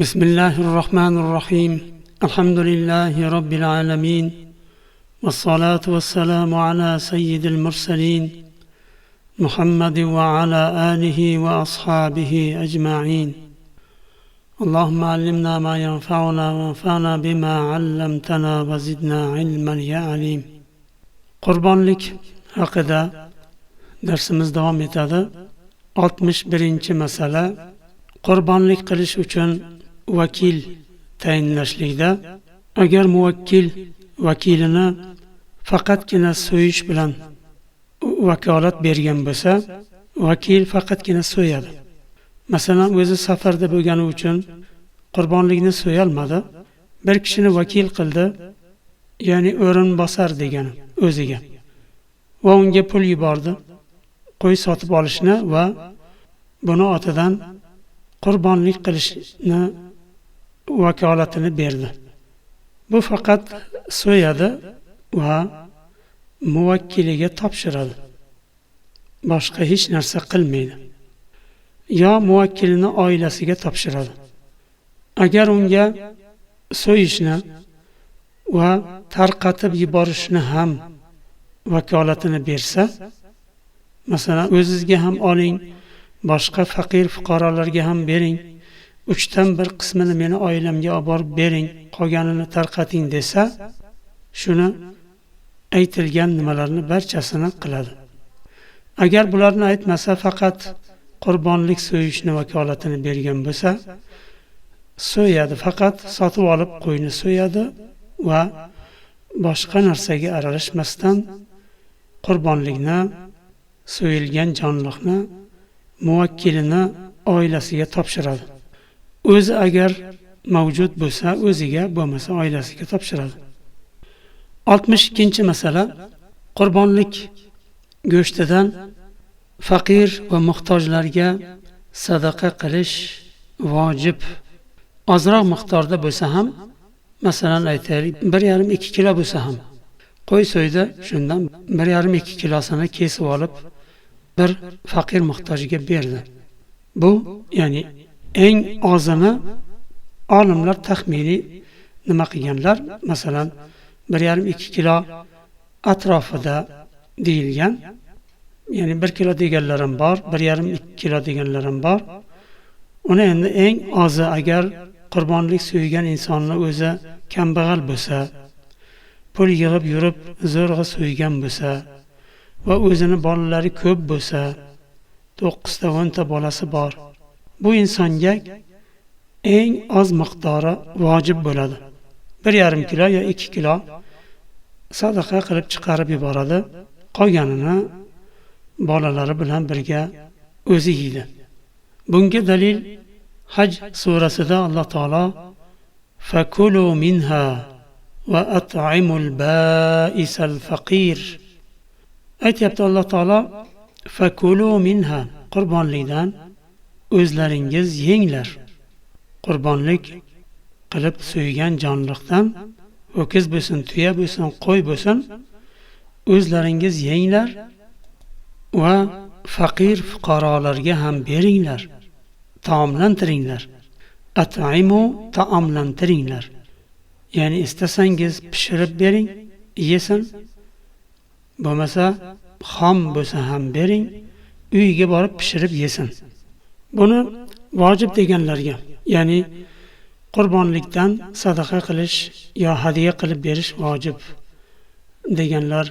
بسم الله الرحمن الرحيم الحمد لله رب العالمين والصلاة والسلام على سيد المرسلين محمد وعلى آله وأصحابه أجمعين اللهم علمنا ما ينفعنا وانفعنا بما علمتنا وزدنا علما يا عليم. Qurbonlik haqida darsimiz davom etadi. 61-masala qurbonlik qilish uchun vakil tayinlashlikda. Agar muvakkil vakilini faqatgina so'yish bilan vakolat bergan bo'lsa, vakil faqatgina so'yadi. Masalan, o'zi safarda bo'lgani uchun qurbonlikni so'yolmadi. Bir kishini vakil qildi, ya'ni o'rinbosar degani o'ziga. Va unga pul yubordi, qo'y sotib olishni va buni otidan qurbonlik qilishni vakolatini berdi. Bu faqat so'yadi va muvakkiliga topshiradi. Boshqa hech narsa qilmaydi. Yo muvakkilini oilasiga topshiradi. Agar unga so'yishni va tarqatib yuborishni ham vakolatini bersa, masalan, o'zingizga ham oling, boshqa faqir fuqarolarga ham bering, 1/3 qismini meni oilamga olib borib bering, qolganini tarqating desa, shuni aytilgan nimalarni barchasini qiladi. Agar bularni aytmasa, faqat qurbonlik so'yishni vakolatini bergan bo'lsa, so'yadi, faqat sotib olib qo'yni so'yadi va boshqa narsaga aralashmasdan qurbonlikni, so'yilgan jonliqni muvakkilini oilasiga topshiradi. O'zi agar mavjud bo'lsa, o'ziga, bo'lmasa oilasiga topshiradi. 62-masala qurbonlik go'shtidan faqir va muhtojlarga sadaqa qilish vojib. Ozroq miqdorda bo'lsa ham, masalan aytaylik, 1,5-2 kilo bo'lsa ham, qo'y so'ydi, shundan 1,5-2 kilosini kesib olib bir faqir muhtojga berdi. Bu, ya'ni eng ozini olimlar taxminiy nima qilganlar? Masalan, 1,5-2 kilo atrofida deyilgan. Ya'ni 1 kilo deganlar ham bor, 1,5-2 kilo deganlar ham bor. Uni endi eng ozi, agar qurbonlik so'ygan insonning o'zi kambag'al bo'lsa, pul yig'ib yurib zo'rg'a so'ygan bo'lsa va o'zini bolalari ko'p bo'lsa, 9 ta 10 ta bolasi bor, bu insonga eng oz miqdori vojib bo'ladi. 1,5 kilo yo 2 kilo sadaqa qilib chiqarib yuboradi. Qolganini bolalari bilan birga o'zi yeydi. Bunga dalil Haj surasida Alloh taolo fakulu minha va at'imul ba'isal faqir aytyapti. Alloh taolo fakulu minha, qurbonlikdan o'zlaringiz yenglar. Qurbonlik qilib so'ygan jonliqdan, ho'kiz bo'lsin, tuya bo'lsin, qo'y bo'lsin, o'zlaringiz yenglar va faqir fuqarolarga ham beringlar, taomlantiringlar. At'imu, taomlantiringlar. Ya'ni istasangiz pishirib bering, yesin. Bo'lmasa xom bo'lsa ham bering, uyiga borib pishirib yesin. Buni vojib deganlarga, ya'ni qurbonlikdan sadaqa qilish yo hadiya qilib berish vojib deganlar,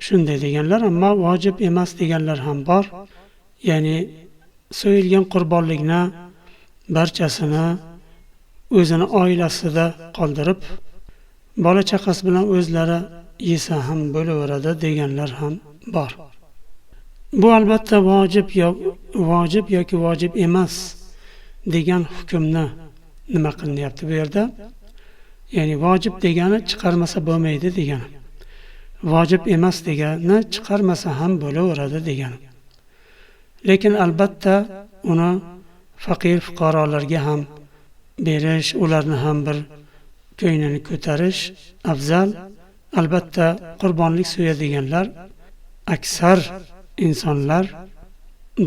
shunday deganlar, ammo vojib emas deganlar ham bor. Ya'ni so'yilgan qurbonlikni barchasini o'zini oilasida qoldirib, bola chaqasi bilan o'zlari yesa ham bo'laveradi deganlar ham bor. Bu albatta vojib yoki vojib emas degan hukmni nima qilinyapti bu yerda? Ya'ni vojib degani chiqarmasa bo'lmaydi degani. Vojib emas degani chiqarmasa ham bo'laveradi degani. Lekin albatta uni faqir fuqarolarga ham berish, ularni ham bir ko'nglini ko'tarish afzal. Albatta qurbonlik so'yadiganlar aksar insonlar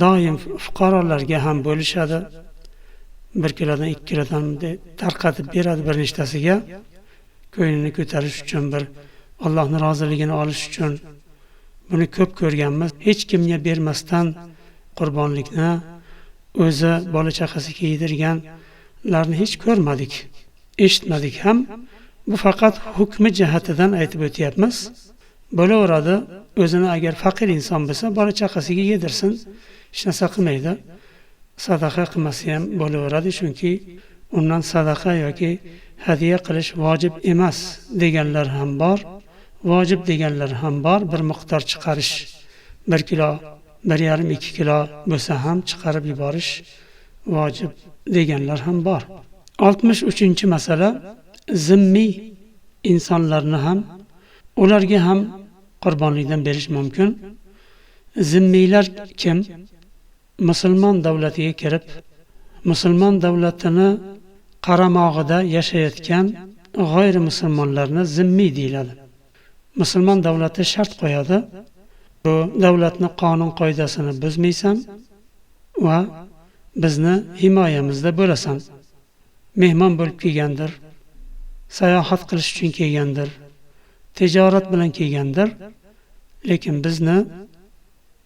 doim fuqarolarga ham bo'lishadi. 1 kilodan 2 kilodan tarqatib beradi bir nechtasiga, ko'nglini ko'tarish uchun, bir Allohning roziligini olish uchun. Buni ko'p ko'rganmiz. Hech kimga bermasdan qurbonlikni o'zi bola chaqasiga yedirganlarni hech ko'rmadik, eshitmadik ham. Bu faqat hukmi jihatidan aytib o'tyapmiz. Bo'laveradi, o'zini agar faqir inson bo'lsa, bola chaqasiga yedirsin, hech narsa qilmaydi. Sadaqa qilmasa ham bo'laveradi, chunki undan sadaqa yoki hadiya qilish vojib emas deganlar ham bor. Vojib deganlar ham bor. Bir miqdor chiqarish, 1 kilo, 1,5-2 kilo bo'lsa ham chiqarib yuborish vojib deganlar ham bor. 63-masala, zimmiy insonlarni ham, ularga ham qurbonlikdan berish mumkin. Zimmiylar kim? Musulmon davlatiga kirib, musulmon davlatini qaramog'ida yashayotgan g'ayri musulmonlarni zimmiy deyiladi. Musulmon davlati shart qo'yadi. Bu davlatni qonun qoidasini buzmaysan va bizni himoyamizda bo'lasan. Mehmon bo'lib kelgandir, sayohat qilish uchun kelgandir, tijorat bilan kelgandir, lekin bizni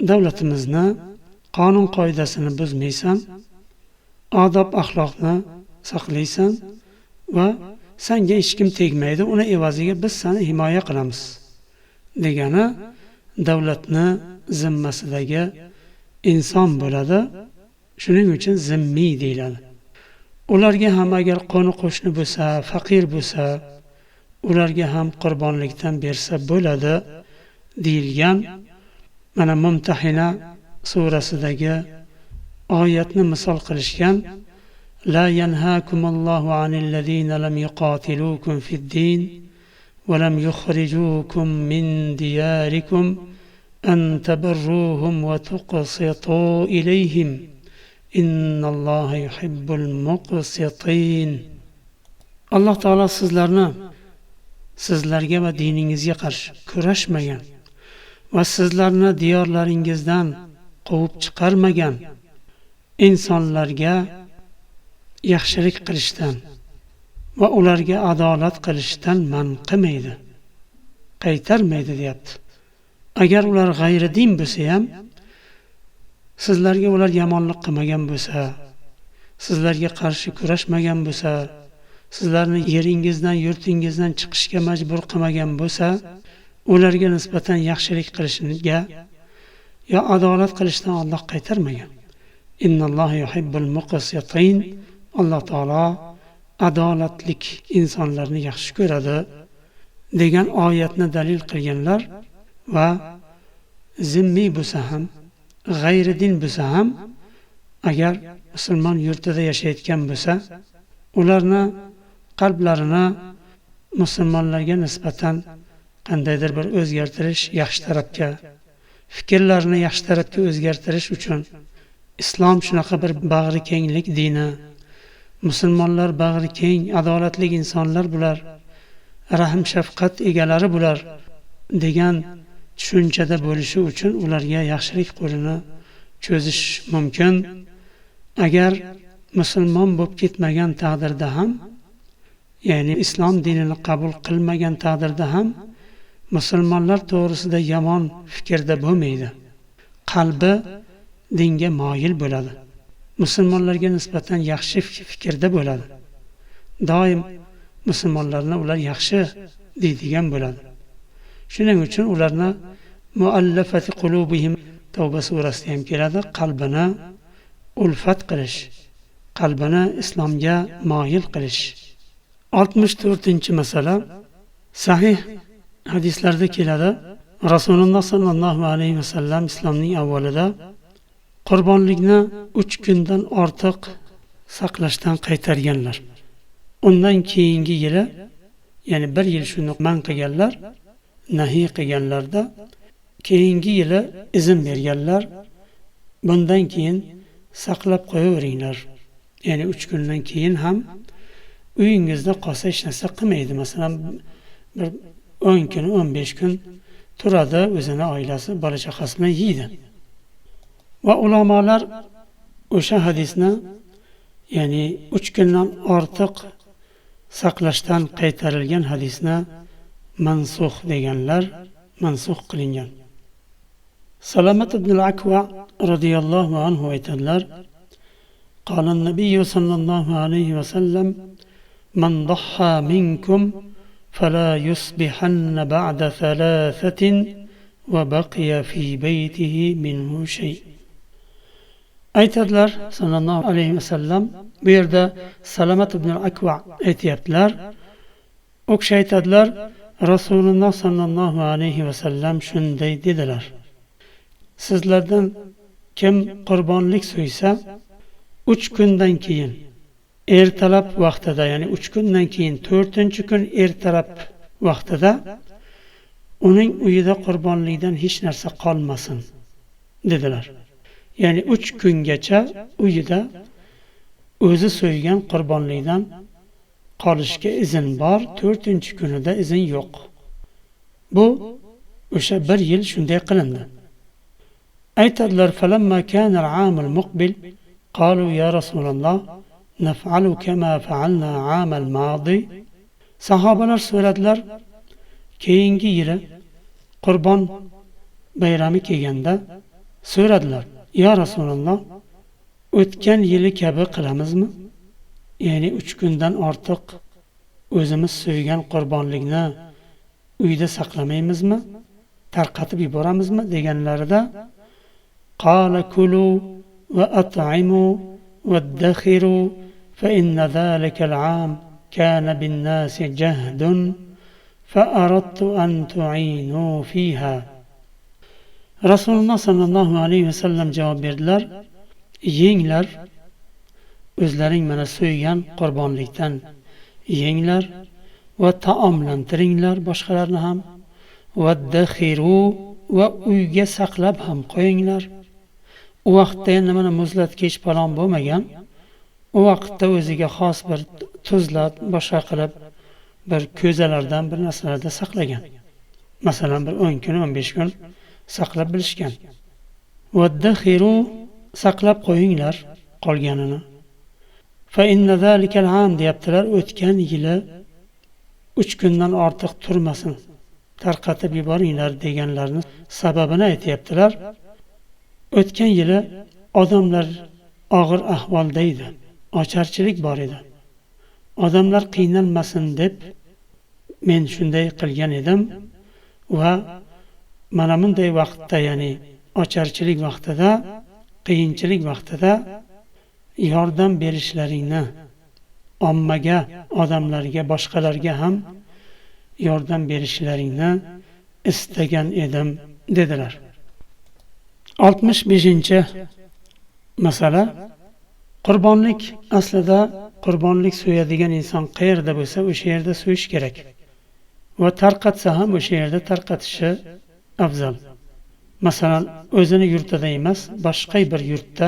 davlatimizni qonun qoidasini buzmaysan, odob axloqni saqlaysan va senga hech kim tegmaydi, uni evaziga biz seni himoya qilamiz degani davlatni zimmasidagi inson bo'ladi. Shuning uchun zimmiy deyiladi. Ularga ham agar qo'ni qo'shni bo'lsa, faqir bo'lsa, ularga ham qurbonlikdan bersa bo'ladi deyilgan. Mana Mumtahina surasidagi oyatni misol qilishgan. La yanhaakumullohu anillazina lam yuqatilukum fid-din va lam yukhrijukum min diyarikum an tabarruhum va tuqsitu ilayhim. Innalloha yuhibbul muqsitin. Alloh taolo sizlarga va diningizga qarshi kurashmagan va sizlarni diyorlaringizdan quvib chiqarmagan insonlarga yaxshilik qilishdan va ularga adolat qilishdan man qilmaydi, qaytarmaydi deyapti. Agar ular g'ayri din bo'lsa ham, sizlarga ular yomonlik qilmagan bo'lsa, sizlarga qarshi kurashmagan bo'lsa, sizlarni yeringizdan, yurtingizdan chiqishga majbur qilmagan bo'lsa, ularga nisbatan yaxshilik qilishga yo adolat qilishdan Alloh qaytarmagan. Innalloha yuhibbul muqsitin. Alloh taolo adolatlik insonlarni yaxshi ko'radi degan oyatni dalil qilganlar va zimmiy bo'lsa ham, g'ayri din bo'lsa ham, agar musulmon yurtida yashayotgan bo'lsa, ularni qalblarini musulmonlarga nisbatan qandaydir bir o'zgartirish, yaxshi tarafga, fikrlarini yaxshi tarafga o'zgartirish uchun islom shunaqa bir bag'ri kenglik dini, musulmonlar bag'ri keng, adolatli insonlar bular, rahm shafqat egalari bular degan tushunchada bo'lishi uchun ularga yaxshilik qo'lini cho'zish mumkin. Agar musulmon bo'lib ketmagan taqdirda ham, ya'ni islom dinini qabul qilmagan taqdirda ham musulmonlar to'g'risida yomon fikrda bo'lmaydi. Qalbi dinga moyil bo'ladi. Musulmonlarga nisbatan yaxshi fikrda bo'ladi. Doim musulmonlarni ular yaxshi deydigan bo'ladi. Shuning uchun ularni muallafati qulubihim Tavba surasida ham keladi, qalbini ulfat qilish, qalbini islomga moyil qilish. 64-masala, sahih hadislarda keladi. Rasululloh sallallohu alayhi vasallam islomning avvalida qurbonlikni 3 kundan ortiq saqlashdan qaytarganlar. Undan keyingi yili, ya'ni 1 yil shuni man qilganlar, nahiy qilganlarda, keyingi yili izn berganlar. Bundan keyin saqlab qo'yaveringlar. Ya'ni 3 kundan keyin ham uyingizda qolsa hech narsa qilmaydi. Masalan, bir 10 kun, 15 kun turadi, o'zini oilasi, bola chaqasi bilan yeydi. Va ulamolar o'sha hadisni ya'ni 3 kundan ortiq saqlashdan qaytarilgan hadisni mansux deganlar, mansux qilingan. Salamat ibn al-Akva radhiyallohu anhu aytadilar: قال النبي صلى الله عليه وسلم من ضحى منكم فلا يصبحن بعد 3 وبقي في بيته منه شيء. Aytadilar sallallohu alayhi vasallam, bu yerda Salamat ibn al-Akva aytayaptilar. O kishi aytadilar, Rasululloh sallallohu alayhi vasallam shunday dedilar: sizlardan kim qurbonlik so'ysa 3 kundan keyin ertalab vaqtida, ya'ni 3 kundan keyin 4-kun ertalab vaqtida uning uyida qurbonlikdan hech narsa qolmasin dedilar. Ya'ni 3 kungacha uyida o'zi so'ygan qurbonlikdan qolishga izn bor, 4-kunida izn yo'q. Bu o'sha 1 yil shunday qilindi. Aytadilar: "Falamma kana al-'am al-muqbil qalu ya Rasululloh naf'alu kama fa'alna 'am al-madi." Sahobalar so'radilar, keyingi yili Qurbon bayrami kelganda so'radilar: "Ya Rasululloh, o'tgan yili kabi qilamizmi? Ya'ni 3 kundan ortiq o'zimiz so'ygan qurbonlikni uyda saqlamaymizmi? Tarqatib yuboramizmi?" deganlarida qala kulu va at'imu waddakhiru fa inna zalika al-'am kana bin-nasi jahdun fa aradtu an tu'inu fiha. Rasululloh sallallohu alayhi vasallam javob berdilar: "Yenglar, o'zlaring mana so'ygan qurbonlikdan yenglar va taomlantiringlar boshqalarni ham, vaddakhiru va uyga saqlab ham qo'yinglar." U vaqtda endi mana muzlatgich falon bo'lmagan. U vaqtda o'ziga xos bir tuzlat, boshqa qilib bir ko'zalardan bir narsalarda saqlagan. Masalan, bir 10 kun, 15 kun saqlab bilishgan. Vaddakhiru, saqlab qo'yinglar qolganini. Fa inna zalika al-'am deyaptilar, o'tgan yili 3 kundan ortiq turmasin, tarqatib yuboringlar deganlarni sababini aytayaptilar. O'tgan yili odamlar og'ir ahvolda edi, ocharchilik bor edi. Odamlar qiynalmasin deb men shunday qilgan edim va mana bunday vaqtda, ya'ni ocharchilik vaqtida, qiyinchilik vaqtida yordam berishlaringni, ommaga, odamlarga, boshqalarga ham yordam berishlaringni istagan edim dedilar. 65-masala. Qurbonlik aslida qurbonlik so'yadigan inson qayerda bo'lsa, o'sha yerda so'yish kerak. Va tarqatsa ham o'sha yerda tarqatishi afzal. Masalan, o'zini yurtida emas, boshqa bir yurtda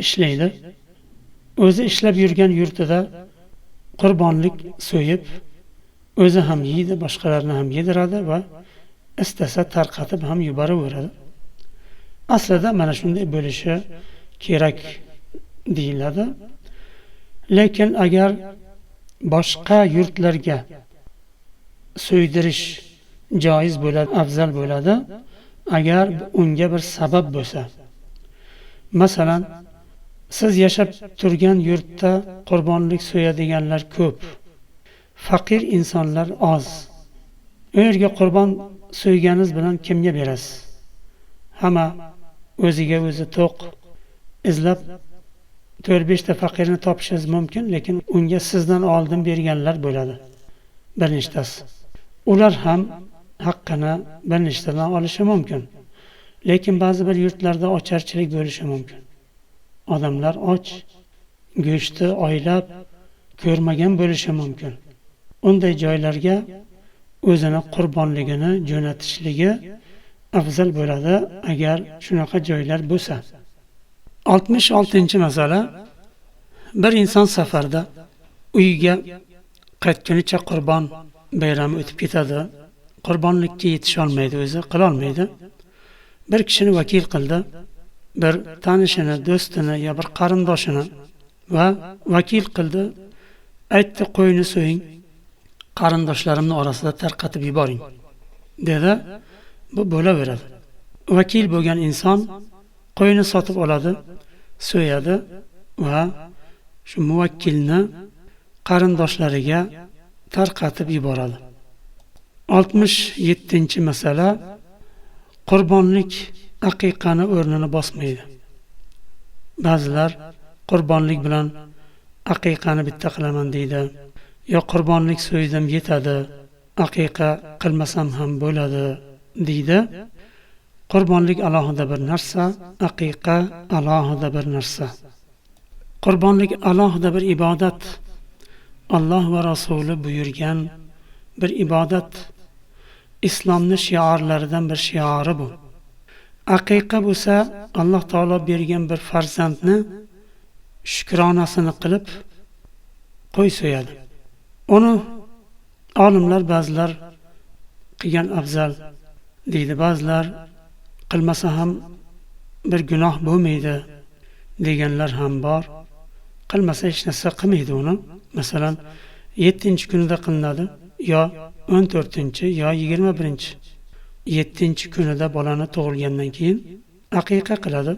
ishlaydi. O'zi ishlab yurgan yurtida qurbonlik so'yib, o'zi ham yeydi, boshqalarni ham yediradi va istasa tarqatib ham yuboraveradi. Aslida mana shunday bo'lishi kerak deyiladi. Lekin agar boshqa yurtlarga so'ydirish joiz bo'ladi, afzal bo'ladi, agar unga bir sabab bo'lsa. Masalan, siz yashab turgan yurtda qurbonlik so'yadiganlar ko'p, faqir insonlar oz. U yerga qurbon so'yganingiz bilan kimga berasiz? Hamma o'ziga o'zi to'q, izlab 4-5 ta faqirni topishingiz mumkin, lekin unga sizdan oldin berganlar bo'ladi, bir nechtasi. Ular ham haqqini bir nechtadan olishi mumkin. Lekin ba'zi bir yurtlarda ocharchilik bo'lishi mumkin. Odamlar och, go'shtni oylab ko'rmagan bo'lishi mumkin. Unday joylarga o'zini qurbonligini jo'natishligi afzal bo'ladi, agar shunaqa joylar bo'lsa. 66-masala. Bir inson safarda uyiga qaytgunicha qurbon bayrami o'tib ketadi. Qurbonlikka yetisha olmaydi, o'zi qila olmaydi. Bir kishini vakil qildi, bir tanishini, do'stini yo bir qarindoshini va vakil qildi, aytdi, qo'yni so'ying, qarindoshlarimni orasida tarqatib yuboring dedi. Bu bo'laveradi. Vakil bo'lgan inson qo'yni sotib oladi, so'yadi va shu muvakkilni qarindoshlariga tarqatib yuboradi. 67-masala, qurbonlik aqiqani o'rnini bosmaydi. Ba'zilar qurbonlik bilan aqiqani bitta qilaman deydi. Yo qurbonlik so'ydim yetadi, aqiqa qilmasam ham bo'ladi deydi. Qurbonlik alohida bir narsa, aqiqa alohida bir narsa. Qurbonlik alohida bir ibodat. Alloh va Rasuli buyurgan bir ibodat. Islomning shiorlaridan bir shiori bu. Aqiqa bo'lsa, Alloh taolo bergan bir farzandni shukronasini qilib qo'y so'yadi. Uni olimlar ba'zilar qilgan afzal deydi, ba'zilar qilmasa ham bir gunoh bo'lmaydi deganlar ham bor. Qilmasa hech narsa qilmaydi uni. Masalan, 7-kunida qilinadi, yo 14 yo 21. 7-kunida bolani tug'ilgandan keyin aqiqa qiladi.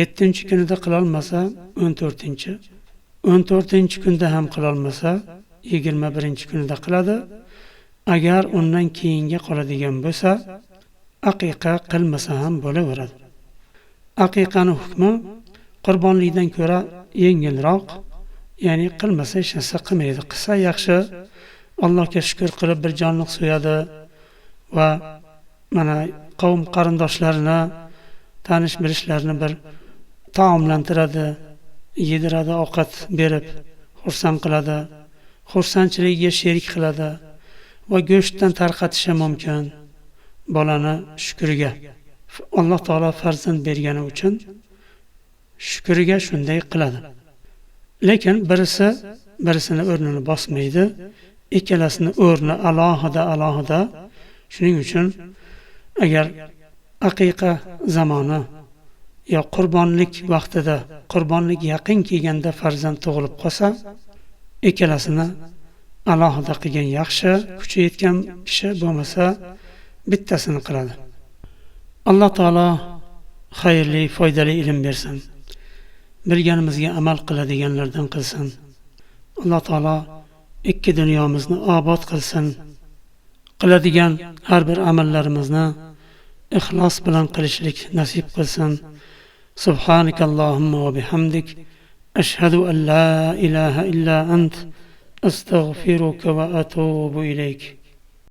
7-kunida qila olmasa 14. 14-kunda ham qila olmasa 21-kunida qiladi. Agar undan keyinga qoladigan bo'lsa, aqiqa qilmasa ham bo'laveradi. Aqiqaning hukmi qurbonlikdan ko'ra yengilroq, ya'ni qilmasa hech narsa qilmaydi. Qilsa yaxshi, Allohga shukr qilib bir jonliq so'yadi va mana qavm qarindoshlarini, tanish bilishlarni bir taomlantiradi, yediradi, ovqat berib xursand qiladi, xursandchiligiga sherik qiladi va go'shtdan tarqatishi mumkin bolani shukriga. Alloh taolo farzand bergani uchun shukriga shunday qiladi. Lekin birisini o'rnini bosmaydi, ikkalasini o'rni alohida. Shuning uchun agar aqiqa zamoni yo qurbonlik vaqtida, qurbonlik yaqin kelganda farzand tug'ilib qolsa, ikkalasini alohida qilgan yaxshi, kuchi yetgan kishi bo'lmasa bittasini qiladi. Alloh taolo xayrli, foydali ilm bersin. Bilganimizga amal qiladiganlardan qilsin. Alloh taolo ikki dunyomizni obod qilsin. Qiladigan har bir amallarimizni ixlos bilan qilishlik nasib qilsin. Subhanakallohumma va bihamdik, ashhadu an la ilaha illa ant, astaghfiruka va atubu ilayk.